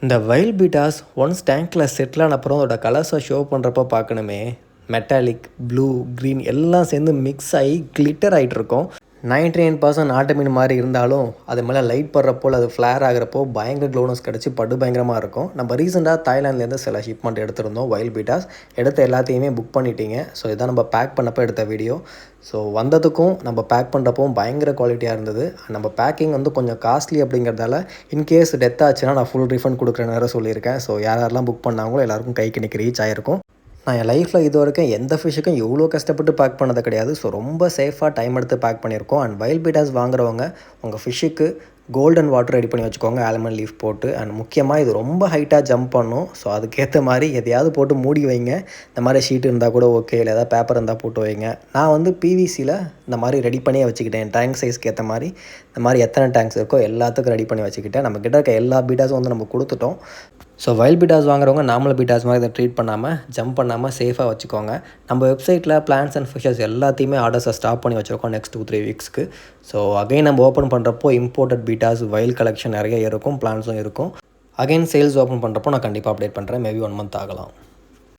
இந்த wild betas once டேங்க்கில் settle ஆன அப்புறம் அதோட கலர்ஸை ஷோ பண்ணுறப்போ பார்க்கணுமே. மெட்டாலிக், ப்ளூ, க்ரீன் எல்லாம் சேர்ந்து மிக்ஸ் ஆகி கிளிட்டர் ஆகிட்டு இருக்கும். 99% நாட்டு மீன் மாதிரி இருந்தாலும் அது மேலே லைட் படுறப்போ அது ஃப்ளேர் ஆகிறப்போ பயங்கர க்ளோனஸ் கிடச்சி படு பயங்கரமாக இருக்கும். நம்ம ரீசெண்டாக தாய்லாண்ட்லேருந்து சில ஷிப்மெண்ட் எடுத்திருந்தோம் வைல்ட் பீட்டாஸ். எடுத்த எல்லாத்தையுமே புக் பண்ணிட்டீங்க. ஸோ இதான் நம்ம பேக் பண்ணப்போ எடுத்த வீடியோ. ஸோ வந்ததுக்கும் நம்ம பேக் பண்ணுறப்பவும் பயங்கர குவாலிட்டியாக இருந்தது. நம்ம பேக்கிங் வந்து கொஞ்சம் காஸ்ட்லி அப்படிங்கிறதால இன்கேஸ் டெத் ஆச்சுன்னா நான் ஃபுல் ரீஃபண்ட் கொடுக்குறேன்னு சொல்லியிருக்கேன். ஸோ யாரெல்லாம் புக் பண்ணாங்களோ எல்லாருக்கும் கைக்கு இன்றைக்கி ரீச் ஆகிருக்கும். நான் என் லைஃப்பில் இது வரைக்கும் எந்த ஃபிஷ்ஷுக்கும் இவ்வளோ கஷ்டப்பட்டு பேக் பண்ணது கிடையாது. ஸோ ரொம்ப சேஃபாக டைம் எடுத்து பேக் பண்ணியிருக்கோம். அண்ட் வைல்ட் பீட்டாஸ் வாங்குறவங்க உங்கள் ஃபிஷ்ஷுக்கு கோல்டன் வாட்டர் ரெடி பண்ணி வச்சுக்கோங்க, ஆல்மண்ட் லீஃப் போட்டு. அண்ட் முக்கியமாக இது ரொம்ப ஹைட்டாக ஜம்ப் பண்ணும். ஸோ அதுக்கேற்ற மாதிரி எதையாவது போட்டு மூடி வைங்க. இந்த மாதிரி ஷீட் இருந்தால் கூட ஓகே, இல்லை ஏதாவது பேப்பர் இருந்தால் போட்டு வைங்க. நான் வந்து பிவிசியில் இந்த மாதிரி ரெடி பண்ணியே வச்சுக்கிட்டேன். டேங்க் சைஸ்க்கு ஏற்ற மாதிரி இந்த மாதிரி எத்தனை டேங்க்ஸ் இருக்கோ எல்லாத்துக்கும் ரெடி பண்ணி வச்சுக்கிட்டேன். நம்மக்கிட்ட இருக்க எல்லா பீட்டாஸும் வந்து நம்ம கொடுத்துட்டோம். ஸோ வைல்ட் பீட்டாஸ் வாங்குறவங்க நார்மல் பீட்டாஸ் மாதிரி இதை ட்ரீட் பண்ணாமல் ஜம்ப் பண்ணாமல் சேஃபாக வச்சுக்கோங்க. நம்ம வெப்சைட்டில் பிளான்ஸ் அண்ட் ஃபிஷஸ் எல்லாத்தையுமே ஆர்டர்ஸை ஸ்டாப் பண்ணி வச்சுருக்கோம் நெக்ஸ்ட் 2-3 வீக்ஸ்க்கு. ஸோ அகைன் நம்ம ஓப்பன் பண்ணுறப்போ இம்போர்ட்டட் பீட்டாஸ் வைல்ட் கலெக்ஷன் நிறைய இருக்கும், பிளான்ஸும் இருக்கும். அகைன் சேல்ஸ் ஓப்பன் பண்ணுறப்போ நான் கண்டிப்பாக அப்டேட் பண்ணுறேன். மேபி 1 month ஆகலாம்.